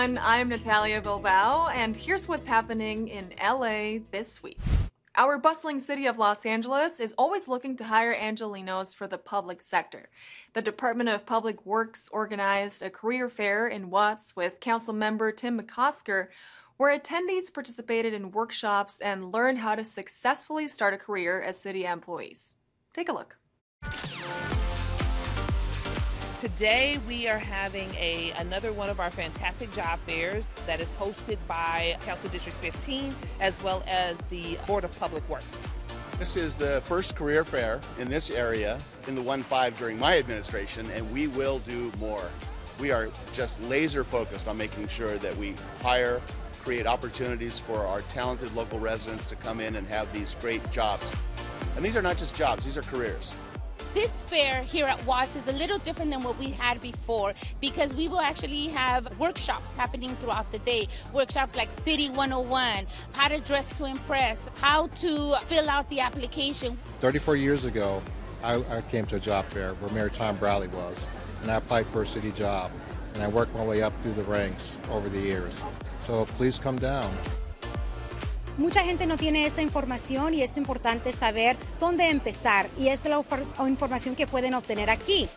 everyone, I'm Natalia Bilbao, and here's what's happening in LA this week. Our bustling city of Los Angeles is always looking to hire Angelenos for the public sector. The Department of Public Works organized a career fair in Watts with council member Tim McCosker, where attendees participated in workshops and learned how to successfully start a career as city employees. Take a look. Today we are having another one of our fantastic job fairs that is hosted by Council District 15 as well as the Board of Public Works. This is the first career fair in this area in the 1-5 during my administration, and we will do more. We are just laser focused on making sure that we hire, create opportunities for our talented local residents to come in and have these great jobs. And these are not just jobs, these are careers. This fair here at Watts is a little different than what we had before because we will actually have workshops happening throughout the day. Workshops like City 101, how to dress to impress, how to fill out the application. 34 years ago, I came to a job fair where Mayor Tom Bradley was, and I applied for a city job, and I worked my way up through the ranks over the years. So please come down. Mucha gente no tiene esa información y es importante saber dónde empezar, y es la información que pueden obtener aquí.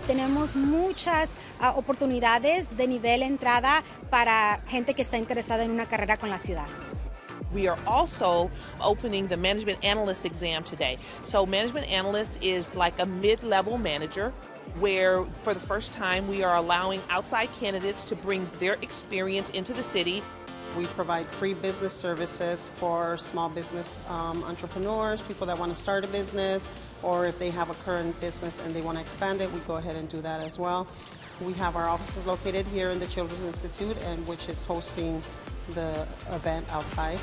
Tenemos muchas oportunidades de nivel entrada para gente que está interesada en una carrera con la ciudad. We are also opening the Management Analyst exam today. So Management Analyst is like a mid-level manager where for the first time we are allowing outside candidates to bring their experience into the city. We provide free business services for small business entrepreneurs, people that want to start a business, or if they have a current business and they want to expand it, we go ahead and do that as well. We have our offices located here in the Children's Institute, and which is hosting the event outside.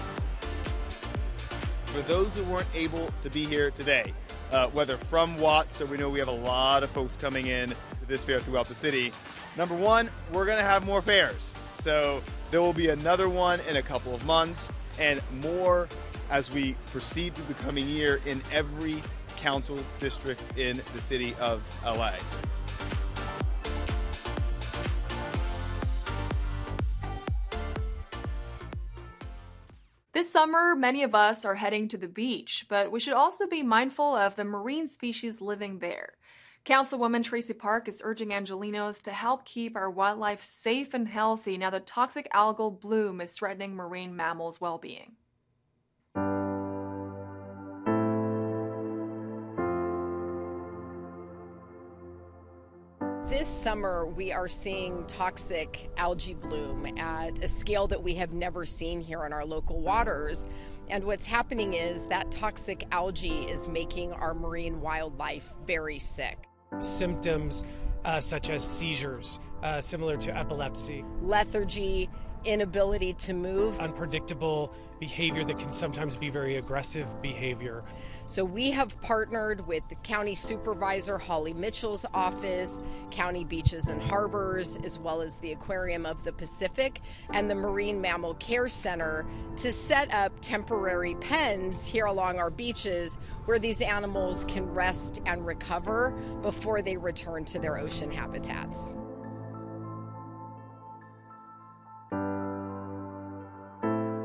For those who weren't able to be here today, whether from Watts, so we know we have a lot of folks coming in to this fair throughout the city. Number one, we're going to have more fairs. So there will be another one in a couple of months and more as we proceed through the coming year in every council district in the city of LA. This summer, many of us are heading to the beach, but we should also be mindful of the marine species living there. Councilwoman Tracy Park is urging Angelenos to help keep our wildlife safe and healthy now the toxic algal bloom is threatening marine mammals' well-being. This summer, we are seeing toxic algae bloom at a scale that we have never seen here in our local waters. And what's happening is that toxic algae is making our marine wildlife very sick. Symptoms such as seizures, similar to epilepsy. Lethargy, inability to move. Unpredictable behavior that can sometimes be very aggressive behavior. So we have partnered with the County Supervisor Holly Mitchell's office, County Beaches and Harbors, as well as the Aquarium of the Pacific and the Marine Mammal Care Center to set up temporary pens here along our beaches where these animals can rest and recover before they return to their ocean habitats.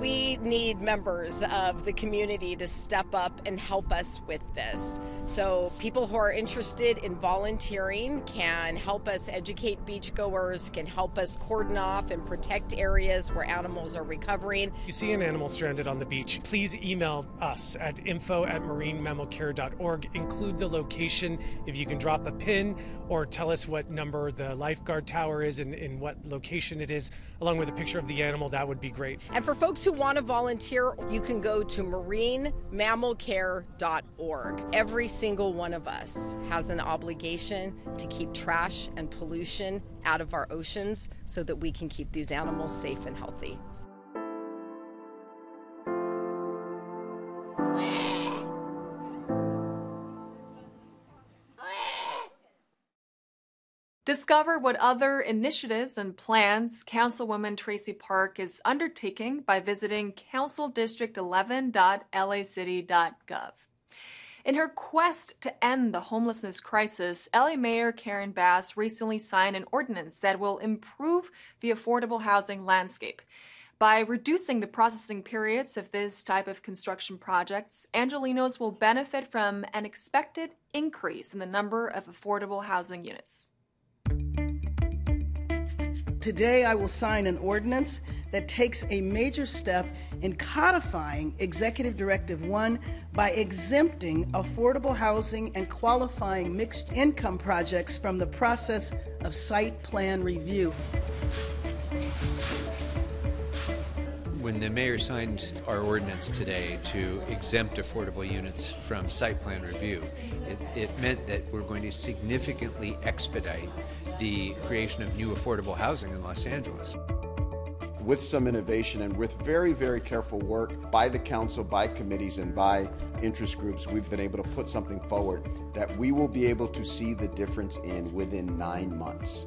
We need members of the community to step up and help us with this. So people who are interested in volunteering can help us educate beachgoers, can help us cordon off and protect areas where animals are recovering. If you see an animal stranded on the beach, please email us at info@marinemammalcare.org. Include the location if you can drop a pin or tell us what number the lifeguard tower is and in what location it is, along with a picture of the animal. That would be great. And for folks who want to volunteer, you can go to marinemammalcare.org. Every single one of us has an obligation to keep trash and pollution out of our oceans so that we can keep these animals safe and healthy. Discover what other initiatives and plans Councilwoman Tracy Park is undertaking by visiting councildistrict11.lacity.gov. In her quest to end the homelessness crisis, LA Mayor Karen Bass recently signed an ordinance that will improve the affordable housing landscape. By reducing the processing periods of this type of construction projects, Angelenos will benefit from an expected increase in the number of affordable housing units. Today, I will sign an ordinance that takes a major step in codifying Executive Directive 1 by exempting affordable housing and qualifying mixed income projects from the process of site plan review. When the mayor signed our ordinance today to exempt affordable units from site plan review, it meant that we're going to significantly expedite the creation of new affordable housing in Los Angeles. With some innovation and with very, very careful work by the council, by committees, and by interest groups, we've been able to put something forward that we will be able to see the difference in within 9 months.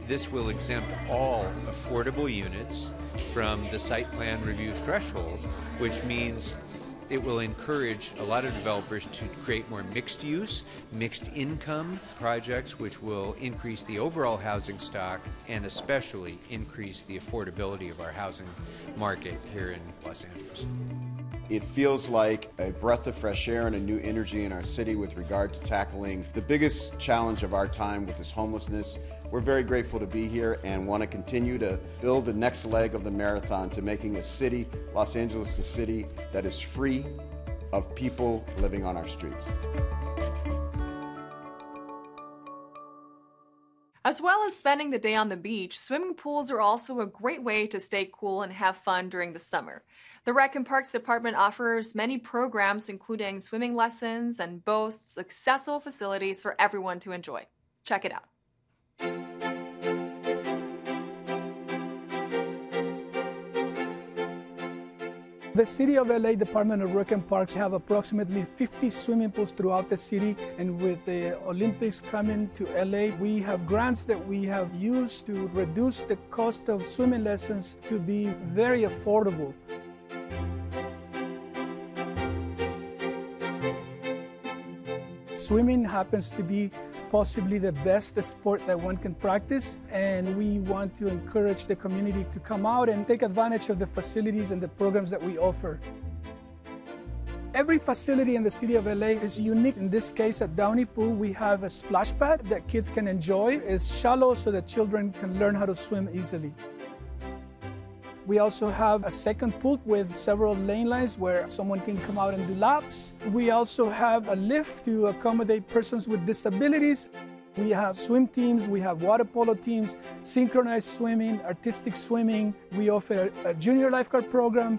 This will exempt all affordable units from the site plan review threshold, which means it will encourage a lot of developers to create more mixed use, mixed income projects, which will increase the overall housing stock and especially increase the affordability of our housing market here in Los Angeles. It feels like a breath of fresh air and a new energy in our city with regard to tackling the biggest challenge of our time with this homelessness. We're very grateful to be here and want to continue to build the next leg of the marathon to making a city, Los Angeles, a city that is free of people living on our streets. As well as spending the day on the beach, swimming pools are also a great way to stay cool and have fun during the summer. The Rec and Parks Department offers many programs, including swimming lessons, and boasts accessible facilities for everyone to enjoy. Check it out. The City of LA Department of Rec and Parks have approximately 50 swimming pools throughout the city, and with the Olympics coming to LA, we have grants that we have used to reduce the cost of swimming lessons to be very affordable. Swimming happens to be possibly the best sport that one can practice, and we want to encourage the community to come out and take advantage of the facilities and the programs that we offer. Every facility in the city of LA is unique. In this case, at Downey Pool, we have a splash pad that kids can enjoy. It's shallow so that children can learn how to swim easily. We also have a second pool with several lane lines where someone can come out and do laps. We also have a lift to accommodate persons with disabilities. We have swim teams, we have water polo teams, synchronized swimming, artistic swimming. We offer a junior lifeguard program.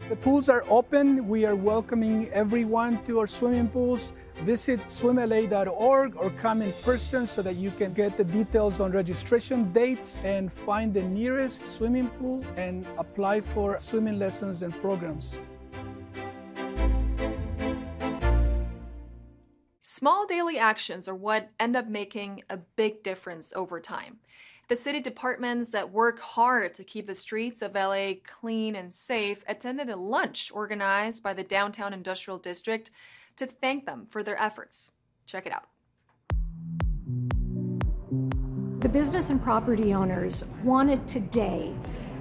The pools are open. We are welcoming everyone to our swimming pools. Visit swimla.org or come in person so that you can get the details on registration dates and find the nearest swimming pool and apply for swimming lessons and programs. Small daily actions are what end up making a big difference over time. The city departments that work hard to keep the streets of LA clean and safe attended a lunch organized by the Downtown Industrial District to thank them for their efforts. Check it out. The business and property owners wanted today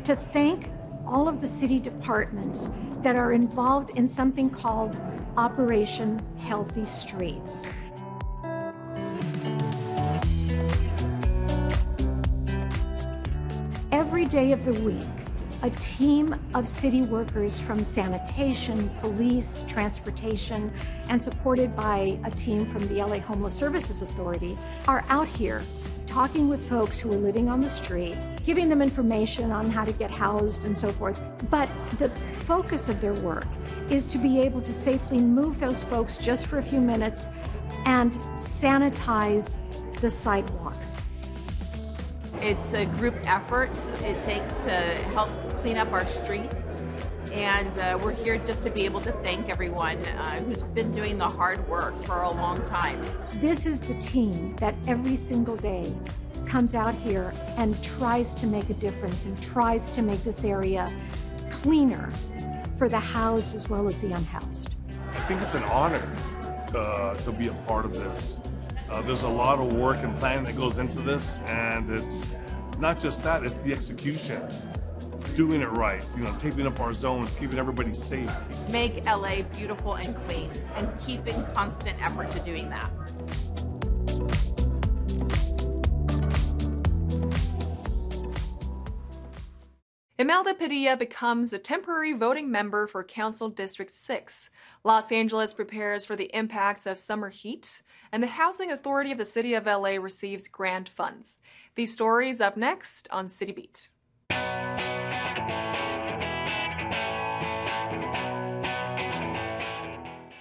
to thank all of the city departments that are involved in something called Operation Healthy Streets. Every day of the week, a team of city workers from sanitation, police, transportation, and supported by a team from the LA Homeless Services Authority are out here talking with folks who are living on the street, giving them information on how to get housed and so forth. But the focus of their work is to be able to safely move those folks just for a few minutes and sanitize the sidewalks. It's a group effort it takes to help clean up our streets, and we're here just to be able to thank everyone who's been doing the hard work for a long time. This is the team that every single day comes out here and tries to make a difference and tries to make this area cleaner for the housed as well as the unhoused. I think it's an honor to be a part of this. There's a lot of work and planning that goes into this, and it's not just that, it's the execution. Doing it right, taping up our zones, keeping everybody safe. Make LA beautiful and clean, and keep in constant effort to doing that. Imelda Padilla becomes a temporary voting member for Council District 6. Los Angeles prepares for the impacts of summer heat, and the Housing Authority of the City of LA receives grant funds. These stories up next on CityBeat.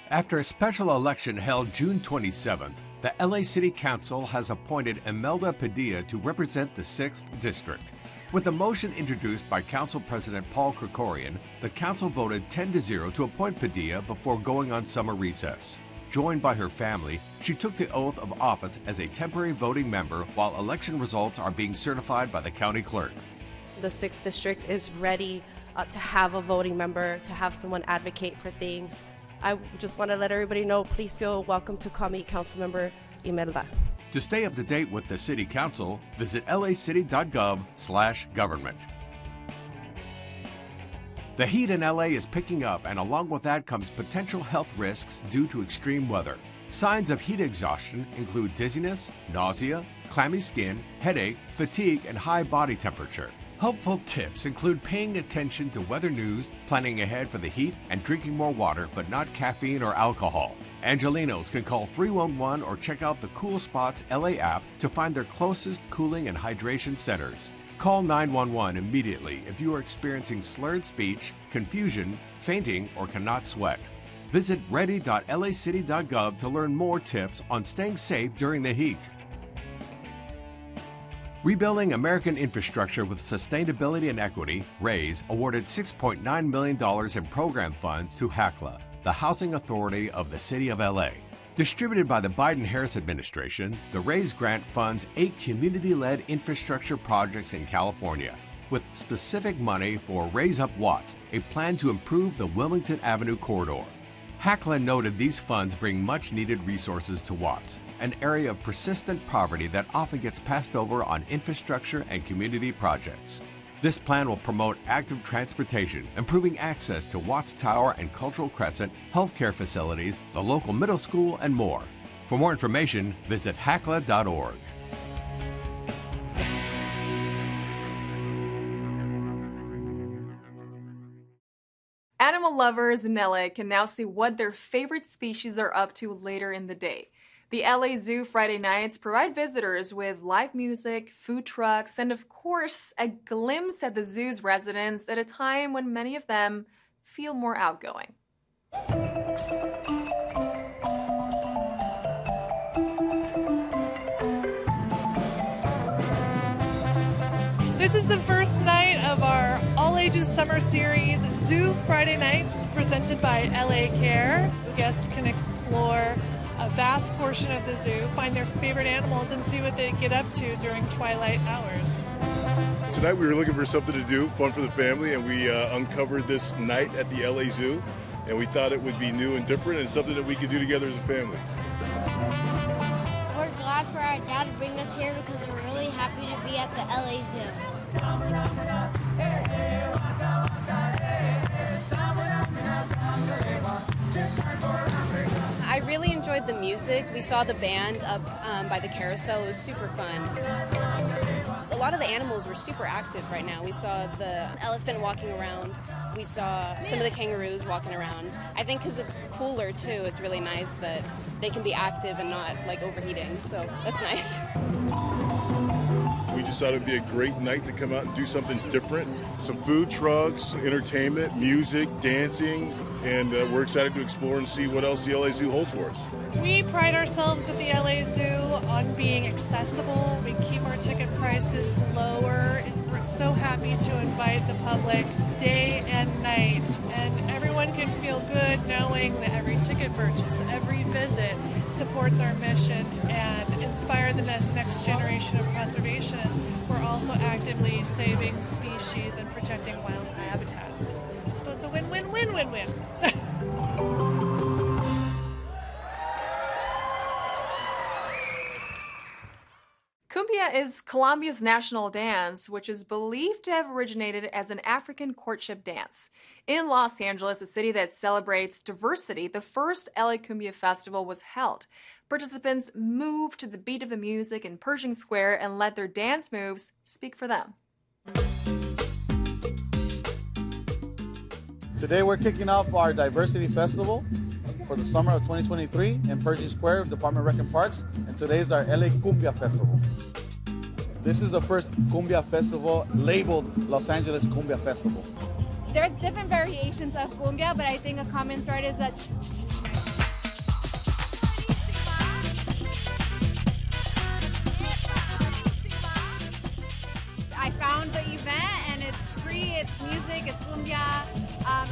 After a special election held June 27th, the LA City Council has appointed Imelda Padilla to represent the 6th District. With a motion introduced by Council President Paul Krikorian, the Council voted 10-0 to appoint Padilla before going on summer recess. Joined by her family, she took the oath of office as a temporary voting member while election results are being certified by the county clerk. The 6th District is ready to have a voting member, to have someone advocate for things. I just want to let everybody know, please feel welcome to call me Councilmember Imelda. To stay up to date with the City Council, visit lacity.gov/government. The heat in LA is picking up, and along with that comes potential health risks due to extreme weather. Signs of heat exhaustion include dizziness, nausea, clammy skin, headache, fatigue, and high body temperature. Helpful tips include paying attention to weather news, planning ahead for the heat, and drinking more water, but not caffeine or alcohol. Angelenos can call 311 or check out the Cool Spots LA app to find their closest cooling and hydration centers. Call 911 immediately if you are experiencing slurred speech, confusion, fainting, or cannot sweat. Visit ready.lacity.gov to learn more tips on staying safe during the heat. Rebuilding American Infrastructure with Sustainability and Equity, RAISE, awarded $6.9 million in program funds to HACLA, the Housing Authority of the City of LA. Distributed by the Biden-Harris administration, the RAISE grant funds 8 community-led infrastructure projects in California, with specific money for Raise Up Watts, a plan to improve the Wilmington Avenue corridor. HACLA noted these funds bring much-needed resources to Watts, an area of persistent poverty that often gets passed over on infrastructure and community projects. This plan will promote active transportation, improving access to Watts Tower and Cultural Crescent, healthcare facilities, the local middle school, and more. For more information, visit hacla.org. Animal lovers in LA can now see what their favorite species are up to later in the day. The LA Zoo Friday nights provide visitors with live music, food trucks, and of course, a glimpse at the zoo's residents at a time when many of them feel more outgoing. This is the first night of our all-ages summer series, Zoo Friday Nights, presented by LA Care. Guests can explore a vast portion of the zoo, find their favorite animals, and see what they get up to during twilight hours. Tonight we were looking for something to do, fun for the family, and we uncovered this night at the LA Zoo, and we thought it would be new and different and something that we could do together as a family. We're glad for our dad to bring us here because we're really happy to be at the LA Zoo. I really enjoyed the music. We saw the band up by the carousel. It was super fun. A lot of the animals were super active right now. We saw the elephant walking around. We saw some of the kangaroos walking around. I think because it's cooler too, it's really nice that they can be active and not like overheating. So that's nice. We just thought it'd be a great night to come out and do something different. Some food trucks, entertainment, music, dancing, and we're excited to explore and see what else the LA Zoo holds for us. We pride ourselves at the LA Zoo on being accessible. We keep our ticket prices lower. We're so happy to invite the public day and night, and everyone can feel good knowing that every ticket purchase, every visit supports our mission and inspire the next generation of conservationists. We're also actively saving species and protecting wild habitats. So it's a win-win-win-win-win. Cumbia is Colombia's national dance, which is believed to have originated as an African courtship dance. In Los Angeles, a city that celebrates diversity, the first LA Cumbia Festival was held. Participants moved to the beat of the music in Pershing Square and let their dance moves speak for them. Today we're kicking off our Diversity Festival for the summer of 2023 in Pershing Square, Department of Rec and Parks, and today is our LA Cumbia Festival. This is the first Cumbia festival labeled Los Angeles Cumbia Festival. There's different variations of cumbia, but I think a common thread is that I found the event and it's free, it's music, it's cumbia.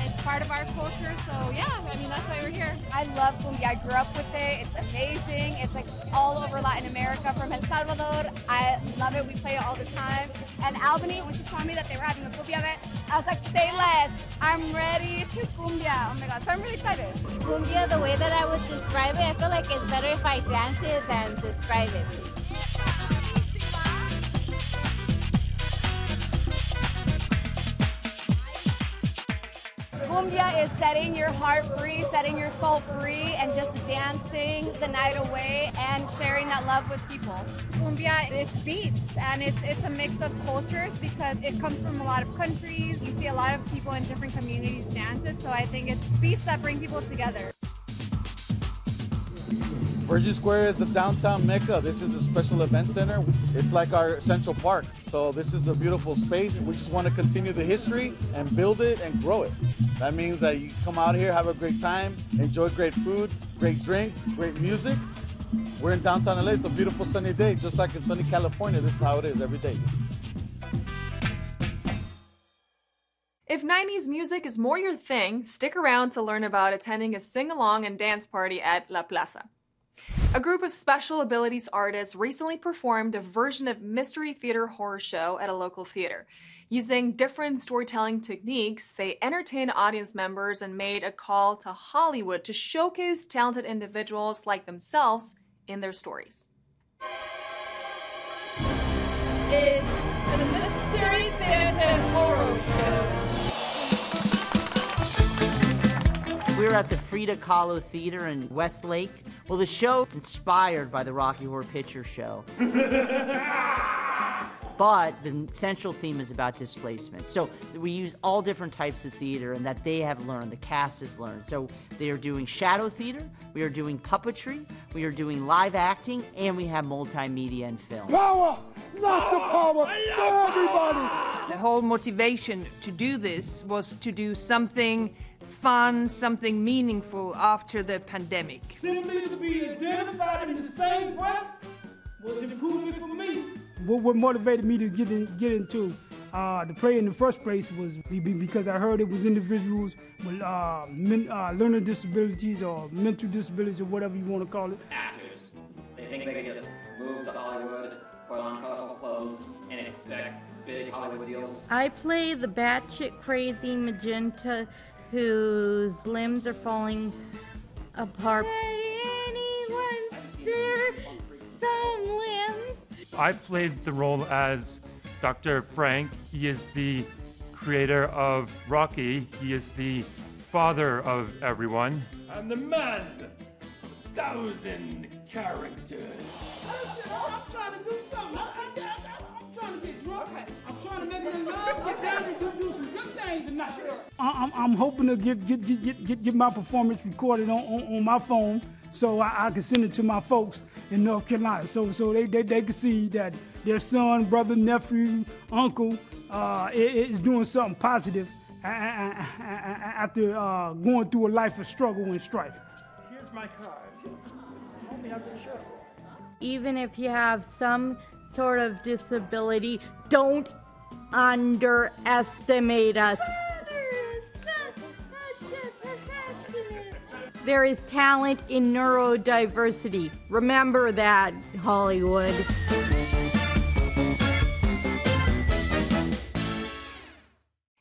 It's part of our culture, so yeah, I mean, that's why we're here. I love cumbia. I grew up with it. It's amazing. It's like all over Latin America from El Salvador. I love it. We play it all the time. And Albany, when she told me that they were having a cumbia event, I was like, say less. I'm ready to cumbia. Oh my God, so I'm really excited. Cumbia, the way that I would describe it, I feel like it's better if I dance it than describe it. Cumbia is setting your heart free, setting your soul free, and just dancing the night away and sharing that love with people. Cumbia, it beats, and it's a mix of cultures because it comes from a lot of countries. You see a lot of people in different communities dance it, so I think it's beats that bring people together. Pershing Square is the downtown mecca. This is a special event center. It's like our Central Park. So this is a beautiful space. We just want to continue the history and build it and grow it. That means that you come out here, have a great time, enjoy great food, great drinks, great music. We're in downtown LA. It's a beautiful sunny day, just like in sunny California. This is how it is every day. If 90s music is more your thing, stick around to learn about attending a sing-along and dance party at La Plaza. A group of special abilities artists recently performed a version of Mystery Theater Horror Show at a local theater. Using different storytelling techniques, they entertained audience members and made a call to Hollywood to showcase talented individuals like themselves in their stories. It's the Mystery Theater Horror Show. We're at the Frida Kahlo Theater in Westlake. Well, the show is inspired by the Rocky Horror Picture Show. But the central theme is about displacement. So we use all different types of theater and that they have learned, the cast has learned. So they are doing shadow theater, we are doing puppetry, we are doing live acting, and we have multimedia and film. Power! Lots of power for everybody! The whole motivation to do this was to do something fun, something meaningful after the pandemic. Simply to be identified in the same breath was improvement for me. What motivated me to get into the play in the first place was because I heard it was individuals with learning disabilities or mental disabilities or whatever you want to call it. Actors. They think they can just move to Hollywood, put on colorful clothes, and expect big Hollywood deals. I play the batshit crazy Magenta whose limbs are falling apart. Anyone spare some limbs? I played the role as Dr. Frank. He is the creator of Rocky. He is the father of everyone. I'm the man of 1,000 characters. I'm trying to do something. I'm trying to get drunk. I'm trying to make it in love, get down and do some good things and not. I'm hoping to get my performance recorded on my phone so I can send it to my folks in North Carolina so they can see that their son, brother, nephew, uncle is doing something positive after going through a life of struggle and strife. Here's my card. Help me after the show. Even if you have some sort of disability, don't underestimate us. There is talent in neurodiversity. Remember that, Hollywood.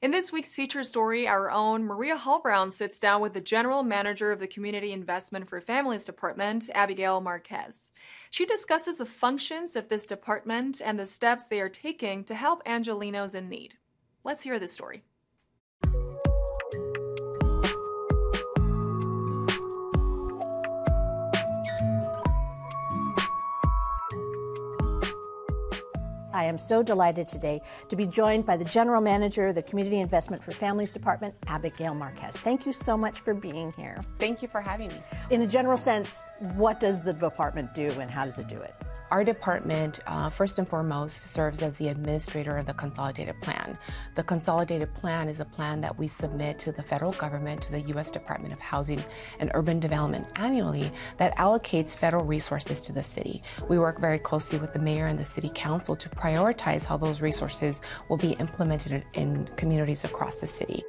In this week's feature story, our own Maria Hallbrown sits down with the general manager of the Community Investment for Families Department, Abigail Marquez. She discusses the functions of this department and the steps they are taking to help Angelenos in need. Let's hear the story. I am so delighted today to be joined by the General Manager of the Community Investment for Families Department, Abigail Marquez. Thank you so much for being here. Thank you for having me. In a general sense, what does the department do and how does it do it? Our department, first and foremost, serves as the administrator of the Consolidated Plan. The Consolidated Plan is a plan that we submit to the federal government, to the U.S. Department of Housing and Urban Development annually that allocates federal resources to the city. We work very closely with the mayor and the city council to prioritize how those resources will be implemented in communities across the city.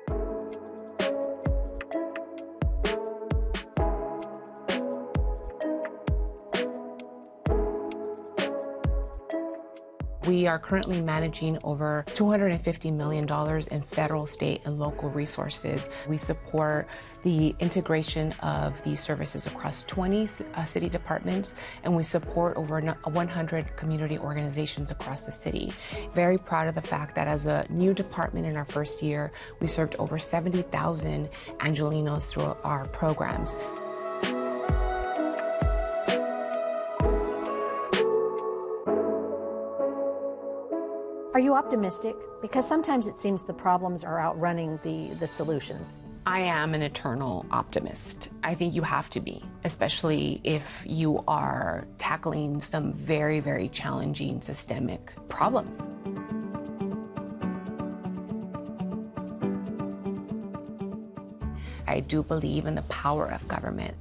We are currently managing over $250 million in federal, state, and local resources. We support the integration of these services across 20 city departments, and we support over 100 community organizations across the city. Very proud of the fact that as a new department in our first year, we served over 70,000 Angelenos through our programs. Are you optimistic? Because sometimes it seems the problems are outrunning the solutions. I am an eternal optimist. I think you have to be, especially if you are tackling some very, very challenging systemic problems. I do believe in the power of government.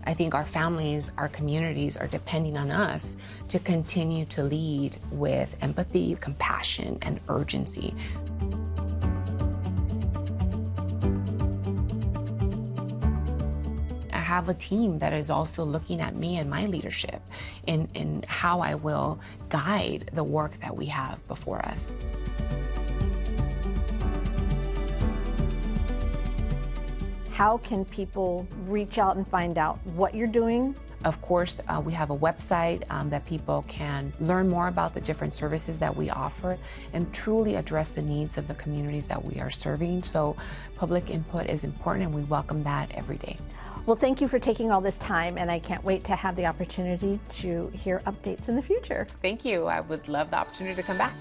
I think our families, our communities are depending on us to continue to lead with empathy, compassion, and urgency. I have a team that is also looking at me and my leadership in how I will guide the work that we have before us. How can people reach out and find out what you're doing? Of course, we have a website that people can learn more about the different services that we offer and truly address the needs of the communities that we are serving. So public input is important and we welcome that every day. Well, thank you for taking all this time, and I can't wait to have the opportunity to hear updates in the future. Thank you. I would love the opportunity to come back.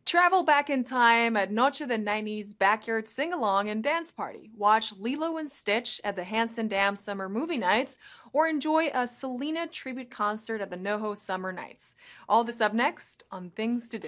Travel back in time at Noche de 90s backyard sing-along and dance party. Watch Lilo and Stitch at the Hanson Dam Summer Movie Nights, or enjoy a Selena tribute concert at the NoHo Summer Nights. All this up next on Things to Do.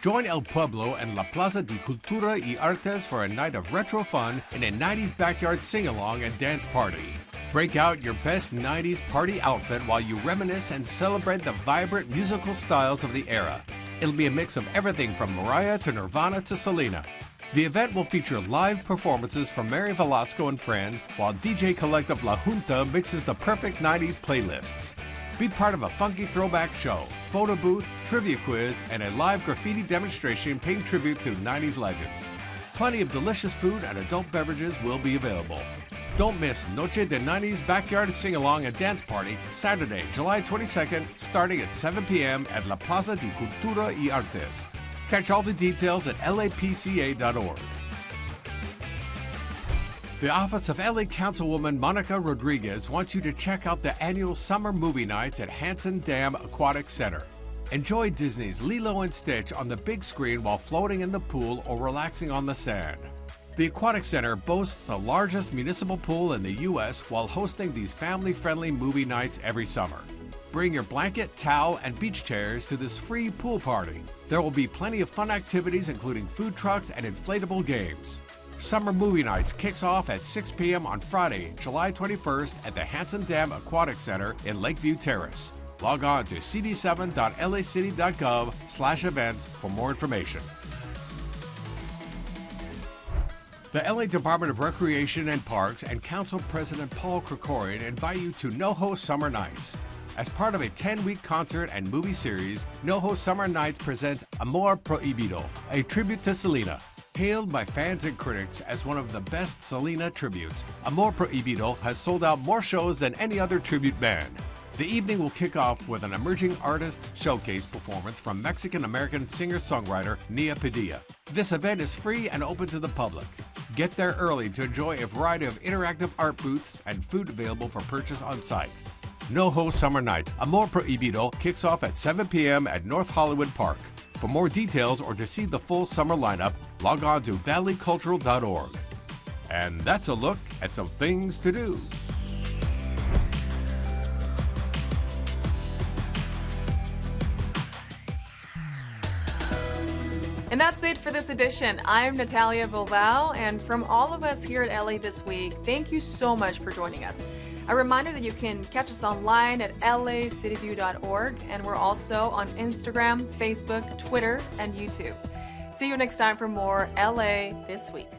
Join El Pueblo and La Plaza de Cultura y Artes for a night of retro fun in a 90s backyard sing-along and dance party. Break out your best 90s party outfit while you reminisce and celebrate the vibrant musical styles of the era. It'll be a mix of everything from Mariah to Nirvana to Selena. The event will feature live performances from Mary Velasco and friends, while DJ collective La Junta mixes the perfect 90s playlists. Be part of a funky throwback show, photo booth, trivia quiz, and a live graffiti demonstration paying tribute to 90s legends. Plenty of delicious food and adult beverages will be available. Don't miss Noche de 90s Backyard Sing-Along and Dance Party, Saturday, July 22nd, starting at 7 p.m. at La Plaza de Cultura y Artes. Catch all the details at lapca.org. The office of LA Councilwoman Monica Rodriguez wants you to check out the annual summer movie nights at Hanson Dam Aquatic Center. Enjoy Disney's Lilo and Stitch on the big screen while floating in the pool or relaxing on the sand. The Aquatic Center boasts the largest municipal pool in the U.S. while hosting these family-friendly movie nights every summer. Bring your blanket, towel, and beach chairs to this free pool party. There will be plenty of fun activities including food trucks and inflatable games. Summer Movie Nights kicks off at 6 p.m. on Friday, July 21st at the Hanson Dam Aquatic Center in Lakeview Terrace. Log on to cd7.lacity.gov/events for more information. The LA Department of Recreation and Parks and Council President Paul Krikorian invite you to NoHo Summer Nights. As part of a 10-week concert and movie series, NoHo Summer Nights presents Amor Prohibido, a tribute to Selena. Hailed by fans and critics as one of the best Selena tributes, Amor Prohibido has sold out more shows than any other tribute band. The evening will kick off with an emerging artist showcase performance from Mexican-American singer-songwriter Nia Padilla. This event is free and open to the public. Get there early to enjoy a variety of interactive art booths and food available for purchase on site. NoHo Summer Nights Amor Prohibido kicks off at 7 p.m. at North Hollywood Park. For more details or to see the full summer lineup, log on to valleycultural.org. And that's a look at some things to do. And that's it for this edition. I'm Natalia Bilbao, and from all of us here at LA This Week, thank you so much for joining us. A reminder that you can catch us online at lacitybview.org, and we're also on Instagram, Facebook, Twitter, and YouTube. See you next time for more LA This Week.